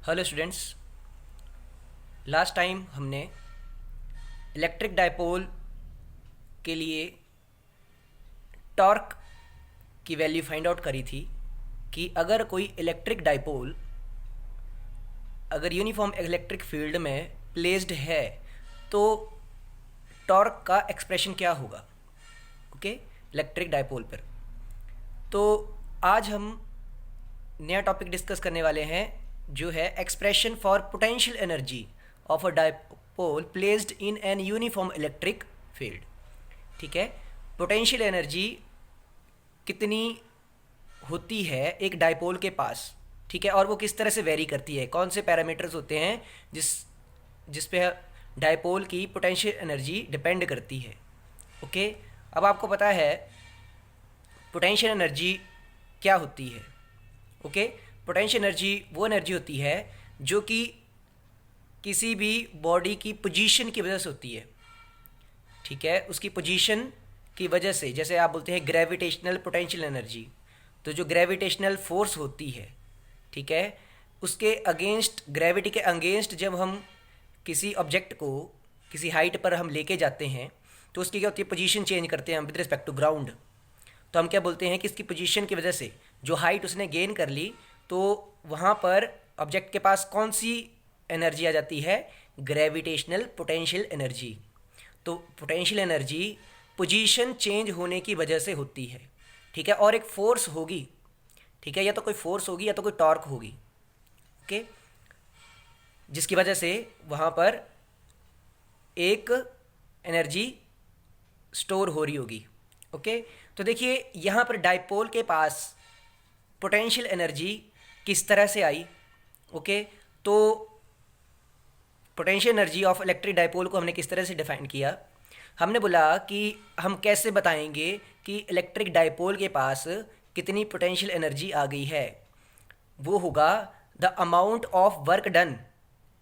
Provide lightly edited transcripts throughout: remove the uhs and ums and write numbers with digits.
Hello students. Last time हमने electric dipole के लिए टॉर्क की वैल्यू फाइंड आउट करी थी कि अगर कोई इलेक्ट्रिक डायपोल अगर यूनिफॉर्म इलेक्ट्रिक फील्ड में प्लेस्ड है तो टॉर्क का एक्सप्रेशन क्या होगा। ओके, इलेक्ट्रिक डायपोल पर। तो आज हम नया टॉपिक डिस्कस करने वाले हैं जो है expression for potential energy of a dipole placed in an uniform electric field. ठीक है, पोटेंशियल एनर्जी कितनी होती है एक डायपोल के पास, ठीक है, और वो किस तरह से वेरी करती है, कौन से पैरामीटर्स होते हैं जिस पे डायपोल की पोटेंशियल एनर्जी डिपेंड करती है। ओके, अब आपको पता है पोटेंशियल एनर्जी क्या होती है। ओके, पोटेंशियल एनर्जी वो एनर्जी होती है जो कि किसी भी बॉडी की पोजीशन की वजह से होती है। ठीक है, उसकी पोजीशन की वजह से, जैसे आप बोलते हैं ग्रेविटेशनल पोटेंशियल एनर्जी, तो जो ग्रेविटेशनल फोर्स होती है, ठीक है, उसके अगेंस्ट, ग्रेविटी के अगेंस्ट जब हम किसी ऑब्जेक्ट को किसी हाइट पर हम लेके जाते हैं तो उसकी क्या होती है, पोजीशन चेंज करते हैं हम विद रिस्पेक्ट टू ग्राउंड। तो हम क्या बोलते हैं कि इसकी पोजीशन की वजह से जो हाइट उसने गेन कर ली तो वहाँ पर ऑब्जेक्ट के पास कौन सी एनर्जी आ जाती है, ग्रेविटेशनल पोटेंशियल एनर्जी। तो पोटेंशियल एनर्जी पोजीशन चेंज होने की वजह से होती है। ठीक है, और एक फोर्स होगी, ठीक है, या तो कोई फोर्स होगी या तो कोई टॉर्क होगी। ओके, जिसकी वजह से वहाँ पर एक एनर्जी स्टोर हो रही होगी। ओके, तो देखिए यहाँ पर डायपोल के पास पोटेंशियल एनर्जी किस तरह से आई। ओके, तो potential energy of electric dipole को हमने किस तरह से डिफाइन किया। हमने बोला कि हम कैसे बताएंगे कि इलेक्ट्रिक डायपोल के पास कितनी पोटेंशियल एनर्जी आ गई है। वो होगा the amount of work done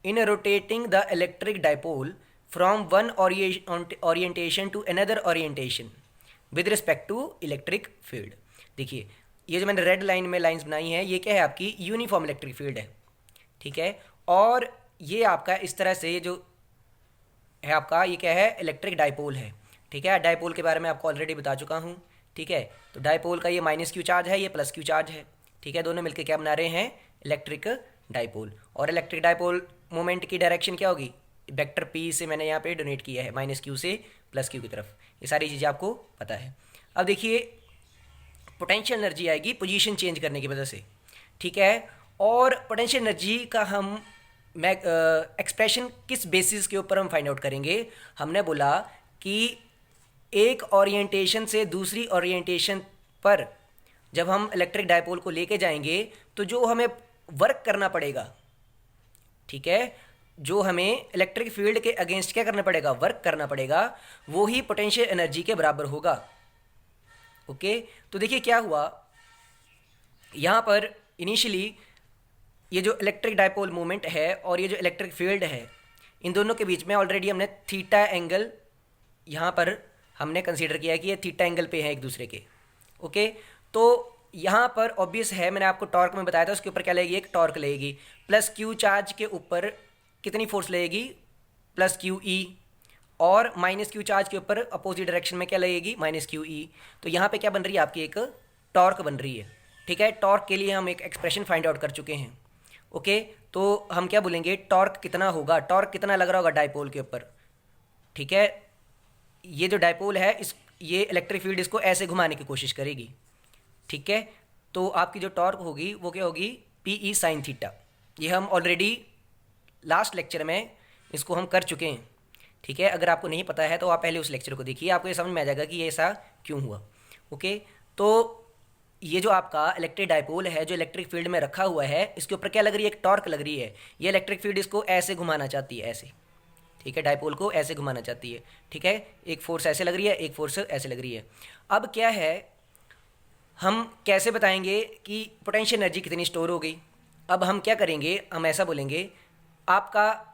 in rotating the electric dipole from one orientation to another orientation with respect to electric field. देखिए ये जो मैंने रेड लाइन में लाइंस बनाई हैं ये क्या है, आपकी यूनिफॉर्म इलेक्ट्रिक फील्ड है। ठीक है, और ये आपका इस तरह से जो है आपका ये क्या है, इलेक्ट्रिक डायपोल है। ठीक है, डायपोल के बारे में आपको ऑलरेडी बता चुका हूँ। ठीक है, तो डायपोल का ये माइनस क्यू चार्ज है, ये प्लस क्यू चार्ज है। ठीक है, दोनों मिलकर क्या बना रहे हैं, इलेक्ट्रिक डायपोल। और इलेक्ट्रिक डायपोल मोमेंट की डायरेक्शन क्या होगी, वेक्टर पी से मैंने यहाँ पे डोनेट किया है, माइनस क्यू से प्लस क्यू की तरफ। ये सारी चीज़ें आपको पता है। अब देखिए पोटेंशियल एनर्जी आएगी पोजीशन चेंज करने की वजह से। ठीक है, और पोटेंशियल एनर्जी का हम एक्सप्रेशन किस बेसिस के ऊपर हम फाइंड आउट करेंगे। हमने बोला कि एक ओरिएंटेशन से दूसरी ओरिएंटेशन पर जब हम इलेक्ट्रिक डायपोल को लेके जाएंगे तो जो हमें वर्क करना पड़ेगा, ठीक है, जो हमें इलेक्ट्रिक फील्ड के अगेंस्ट क्या करना पड़ेगा, वर्क करना पड़ेगा, वो ही पोटेंशियल एनर्जी के बराबर होगा। ओके, तो देखिए क्या हुआ यहाँ पर इनिशियली ये जो इलेक्ट्रिक डायपोल मोमेंट है और ये जो इलेक्ट्रिक फील्ड है, इन दोनों के बीच में ऑलरेडी हमने थीटा एंगल यहाँ पर हमने कंसीडर किया है कि ये थीटा एंगल पे है एक दूसरे के। ओके, तो यहाँ पर ऑब्वियस है, मैंने आपको टॉर्क में बताया था, उसके ऊपर क्या लगेगी, एक टॉर्क लगेगी। प्लस क्यू चार्ज के ऊपर कितनी फोर्स लगेगी, प्लस क्यू ई, और माइनस क्यू चार्ज के ऊपर अपोजिट डायरेक्शन में क्या लगेगी, माइनस क्यू ई। तो यहाँ पे क्या बन रही है, आपकी एक टॉर्क बन रही है। ठीक है, टॉर्क के लिए हम एक एक्सप्रेशन फाइंड आउट कर चुके हैं। ओके, तो हम क्या बोलेंगे, टॉर्क कितना होगा, टॉर्क कितना लग रहा होगा डायपोल के ऊपर। ठीक है, ये जो डायपोल है ये इलेक्ट्रिक फील्ड इसको ऐसे घुमाने की कोशिश करेगी। ठीक है, तो आपकी जो टॉर्क होगी वो क्या होगी, पी ई साइन थीटा। ये हम ऑलरेडी लास्ट लेक्चर में इसको हम कर चुके हैं। ठीक है, अगर आपको नहीं पता है तो आप पहले उस लेक्चर को देखिए, आपको ये समझ में आ जाएगा कि ये ऐसा क्यों हुआ। ओके, तो ये जो आपका इलेक्ट्रिक डायपोल है जो इलेक्ट्रिक फील्ड में रखा हुआ है, इसके ऊपर क्या लग रही है, एक टॉर्क लग रही है। ये इलेक्ट्रिक फील्ड इसको ऐसे घुमाना चाहती है, ऐसे। ठीक है, डायपोल को ऐसे घुमाना चाहती है। ठीक है, एक फोर्स ऐसे लग रही है, एक फोर्स ऐसे लग रही है। अब क्या है, हम कैसे बताएंगे कि पोटेंशियल एनर्जी कितनी स्टोर हो गई। अब हम क्या करेंगे, हम ऐसा बोलेंगे, आपका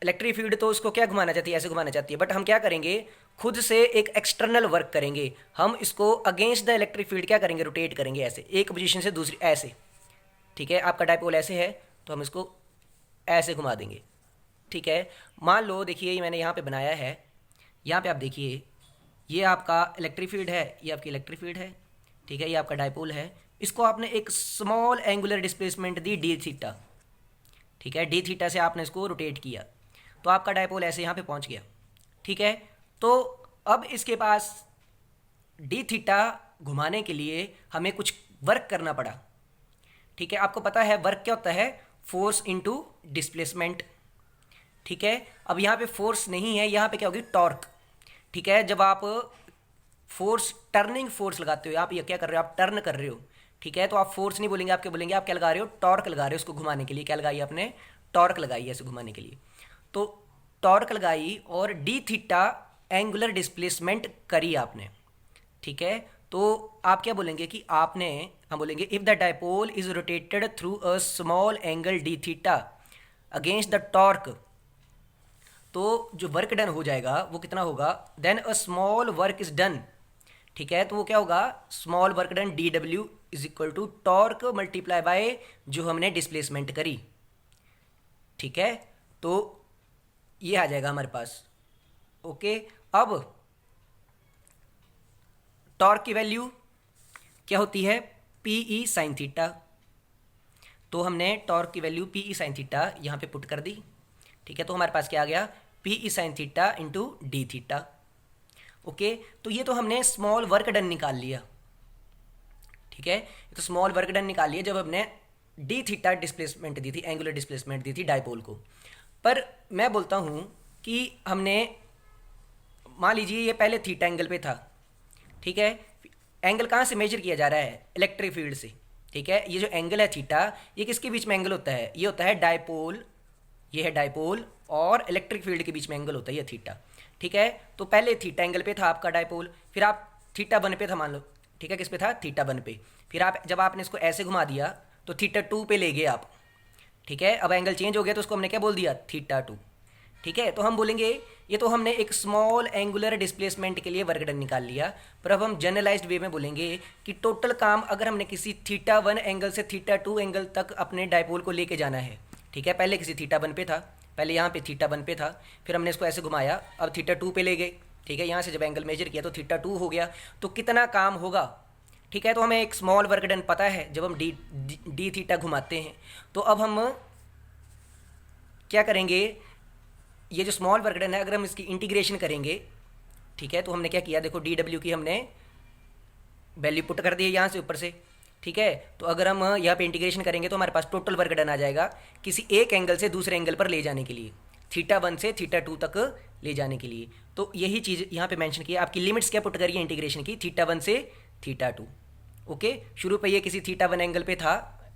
इलेक्ट्रिक फील्ड तो उसको क्या घुमाना चाहती है, ऐसे घुमाना चाहती है, बट हम क्या करेंगे, खुद से एक एक्सटर्नल वर्क करेंगे। हम इसको अगेंस्ट द इलेक्ट्रिक फील्ड क्या करेंगे, रोटेट करेंगे ऐसे, एक पोजीशन से दूसरी ऐसे। ठीक है, आपका डायपोल ऐसे है तो हम इसको ऐसे घुमा देंगे। ठीक है, मान लो देखिए ये मैंने यहाँ पे बनाया है, यहाँ पे आप देखिए ये आपका इलेक्ट्रिक फील्ड है, ये आपकी इलेक्ट्रिक फील्ड है। ठीक है, ये आपका डायपोल है, इसको आपने एक स्मॉल एंगुलर डिस्प्लेसमेंट दी डी थीटा। ठीक है, डी थीटा से आपने इसको रोटेट किया तो आपका डायपोल ऐसे यहाँ पे पहुँच गया। ठीक है, तो अब इसके पास डी थीटा घुमाने के लिए हमें कुछ वर्क करना पड़ा। ठीक है, आपको पता है वर्क क्या होता है, फोर्स इनटू डिस्प्लेसमेंट। ठीक है, अब यहाँ पे फोर्स नहीं है, यहाँ पे क्या होगी, टॉर्क। ठीक है, जब आप फोर्स टर्निंग फोर्स लगाते हो, आप ये क्या कर रहे हो, आप टर्न कर रहे हो। ठीक है, तो आप फोर्स नहीं बोलेंगे, आप क्या बोलेंगे, आप क्या लगा रहे हो, टॉर्क लगा रहे हो उसको घुमाने के लिए। क्या लगाई आपने, टॉर्क लगाई है ऐसे घुमाने के लिए। तो टॉर्क लगाई और डी थीटा एंगुलर डिस्प्लेसमेंट करी आपने। ठीक है, तो आप क्या बोलेंगे कि आपने, हम बोलेंगे if the dipole is rotated through a small angle D theta against the torque, तो जो वर्क डन हो जाएगा वो कितना होगा, then a small work is done. ठीक है, तो वो क्या होगा, small work done D W is equal to torque multiply by जो हमने डिस्प्लेसमेंट करी। ठीक है, तो ये आ जाएगा हमारे पास। ओके, अब टॉर्क की वैल्यू क्या होती है, पी ई साइन थीटा। तो हमने टॉर्क की value P E sine theta यहाँ पे पुट कर दी। ठीक है, तो हमारे पास क्या आ गया, P E sine theta into D theta. Okay, तो ये तो हमने स्मॉल वर्क डन निकाल लिया। ठीक है, तो स्मॉल वर्क डन निकाल लिया जब हमने डी थीटा डिस्प्लेसमेंट दी थी, एंगुलर डिस्प्लेसमेंट दी थी डायपोल को। पर मैं बोलता हूँ कि हमने, मान लीजिए ये पहले थीटा एंगल पे था। ठीक है, एंगल कहाँ से मेजर किया जा रहा है, इलेक्ट्रिक फील्ड से। ठीक है, ये जो एंगल है थीटा, ये किसके बीच में एंगल होता है, ये होता है डायपोल, ये है डायपोल और इलेक्ट्रिक फील्ड के बीच में एंगल होता है ये थीटा। ठीक है, तो पहले थीटा एंगल पे था आपका डायपोल, फिर आप थीटा वन पे था मान लो। ठीक है, किस पे था, थीटा वन पे। फिर आप जब आपने इसको ऐसे घुमा दिया तो थीटा टू पे ले गए आप। ठीक है, अब एंगल चेंज हो गया तो उसको हमने क्या बोल दिया, थीटा टू। ठीक है, तो हम बोलेंगे ये तो हमने एक स्मॉल एंगुलर डिस्प्लेसमेंट के लिए वर्क डन निकाल लिया, पर अब हम जनरलाइज्ड वे में बोलेंगे कि टोटल काम अगर हमने किसी थीटा वन एंगल से थीटा टू एंगल तक अपने डायपोल को लेके जाना है। ठीक है, पहले किसी थीटा वन पे था, पहले यहाँ पे थीटा वन पे था, फिर हमने इसको ऐसे घुमाया, अब थीटा टू पे ले गए। ठीक है, यहाँ से जब एंगल मेजर किया तो थीटा टू हो गया, तो कितना काम होगा। ठीक है, तो हमें एक स्मॉल वर्क डन पता है जब हम डी थीटा घुमाते हैं। तो अब हम क्या करेंगे, ये जो स्मॉल वर्क डन है अगर हम इसकी इंटीग्रेशन करेंगे। ठीक है, तो हमने क्या किया, देखो डी डब्ल्यू की हमने वैल्यू पुट कर दी है यहाँ से ऊपर से। ठीक है, तो अगर हम यहाँ पे इंटीग्रेशन करेंगे तो हमारे पास टोटल वर्क डन आ जाएगा किसी एक एंगल से दूसरे एंगल पर ले जाने के लिए, थीटा वन से थीटा टू तक ले जाने के लिए। तो यही चीज़ यहाँ पे मेंशन की है, आपकी लिमिट्स क्या पुट करिए इंटीग्रेशन की, थीटा वन से थीटा टू। ओके, शुरू पे ये किसी थीटा वन एंगल पे था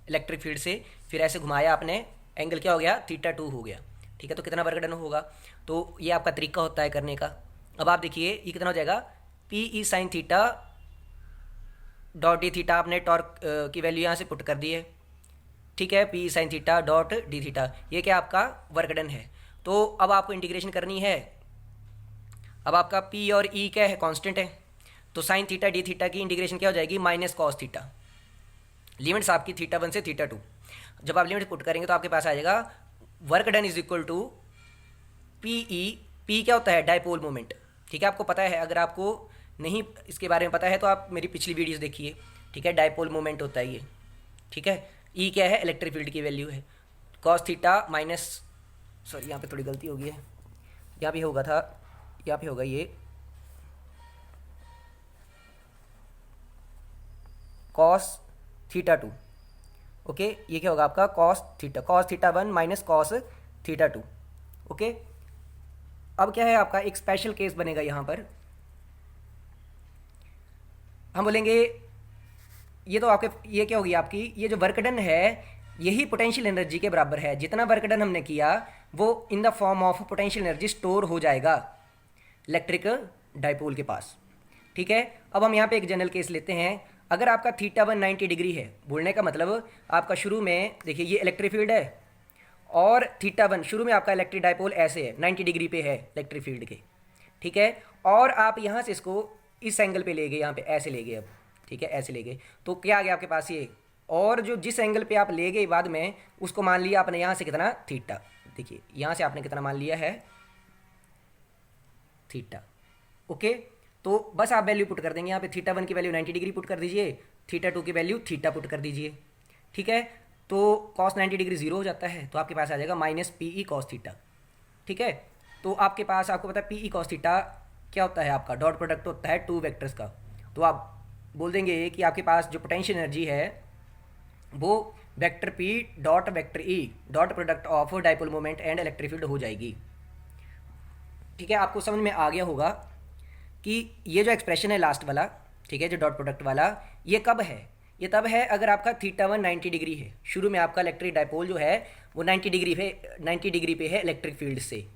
इलेक्ट्रिक फील्ड से, फिर ऐसे घुमाया आपने, एंगल क्या हो गया, थीटा टू हो गया। ठीक है, तो कितना वर्क डन होगा, तो ये आपका तरीका होता है करने का। अब आप देखिए ये कितना हो जाएगा, P E sine theta dot D theta, आपने टॉर्क की वैल्यू यहाँ से पुट कर दी है। ठीक है, P E sine theta dot D theta, ये क्या आपका वर्क डन है। तो अब आपको इंटीग्रेशन करनी है। अब आपका पी और ई क्या है, कांस्टेंट है, तो साइन थीटा डी थीटा की इंटीग्रेशन क्या हो जाएगी, माइनस कॉस थीटा। लिमिट्स आपकी थीटा वन से थीटा टू, जब आप लिमिट पुट करेंगे तो आपके पास आ जाएगा work done is equal to P E, P क्या होता है, डायपोल मोमेंट। ठीक है, आपको पता है, अगर आपको नहीं इसके बारे में पता है तो आप मेरी पिछली वीडियोस देखिए। ठीक है, डायपोल मोमेंट होता है ये। ठीक है, ई क्या है, इलेक्ट्रिक फील्ड की वैल्यू है, कॉस थीटा माइनस, सॉरी यहाँ पे थोड़ी गलती हो गई है, यहाँ पे होगा था, यहाँ पे होगा ये कॉस थीटा टू। ओके, ये क्या होगा आपका cos theta one minus cos theta two. Okay, अब क्या है आपका एक स्पेशल केस बनेगा यहाँ पर, हम बोलेंगे ये तो आपके, ये क्या होगी आपकी, ये जो वर्क डन है यही पोटेंशियल एनर्जी के बराबर है। जितना वर्क डन हमने किया वो in the form of potential energy store हो जाएगा इलेक्ट्रिक डायपोल के पास। ठीक है, अब हम यहाँ पे एक जनरल केस लेते हैं। अगर आपका थीटा वन 90 डिग्री है, बोलने का मतलब आपका शुरू में देखिए ये इलेक्ट्रिक फील्ड है और थीटा वन शुरू में आपका इलेक्ट्रिक डायपोल ऐसे है, 90 डिग्री पे है इलेक्ट्रिक फील्ड के। ठीक है, और आप यहाँ से इसको इस एंगल पे ले गए, यहाँ पे ऐसे ले गए अब। ठीक है, ऐसे ले गए तो क्या आ गया आपके पास ये, और जो जिस एंगल पे आप ले गए बाद में उसको मान लिया आपने यहाँ से कितना थीटा, देखिए यहाँ से आपने कितना मान लिया है थीटा। ओके, तो बस आप वैल्यू पुट कर देंगे यहाँ पे, थीटा 1 की वैल्यू 90 डिग्री पुट कर दीजिए, थीटा 2 की वैल्यू थीटा पुट कर दीजिए। ठीक है, तो कॉस 90 डिग्री जीरो हो जाता है, तो आपके पास आ जाएगा minus P E cos theta. ठीक है, तो आपके पास, आपको पता है पी ई कॉस थीटा क्या होता है, आपका डॉट प्रोडक्ट होता है टू वेक्टर्स का। तो आप बोल देंगे कि आपके पास जो पोटेंशियल एनर्जी है वो vector P dot vector E dot product of dipole moment and electric field हो जाएगी। ठीक है, आपको समझ में आ गया होगा कि ये जो एक्सप्रेशन है लास्ट वाला, ठीक है, जो डॉट प्रोडक्ट वाला, ये कब है, ये तब है अगर आपका थीटा 1 90 डिग्री है। शुरू में आपका इलेक्ट्रिक डाइपोल जो है वो 90 डिग्री पे है इलेक्ट्रिक फील्ड से।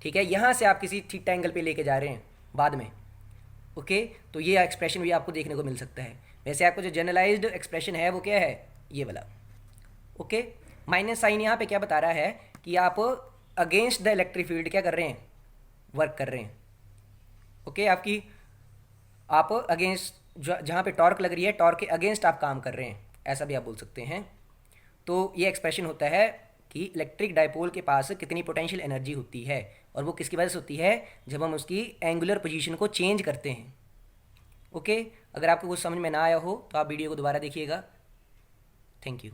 ठीक है, यहाँ से आप किसी थीटा एंगल पे लेके जा रहे हैं बाद में। ओके, तो ये एक्सप्रेशन भी आपको देखने को मिल सकता है। वैसे आपको जो जनरलाइज्ड एक्सप्रेशन है वो क्या है, ये वाला। ओके, माइनस साइन यहाँ पे क्या बता रहा है कि आप अगेंस्ट द इलेक्ट्रिक फील्ड क्या कर रहे हैं, वर्क कर रहे हैं। ओके, आपकी आप अगेंस्ट जहाँ पे टॉर्क लग रही है, टॉर्क के अगेंस्ट आप काम कर रहे हैं, ऐसा भी आप बोल सकते हैं। तो ये एक्सप्रेशन होता है कि इलेक्ट्रिक डाइपोल के पास कितनी पोटेंशियल एनर्जी होती है, और वो किसकी वजह से होती है, जब हम उसकी एंगुलर पोजीशन को चेंज करते हैं। ओके, अगर आपको कुछ समझ में ना आया हो तो आप वीडियो को दोबारा देखिएगा। Thank you.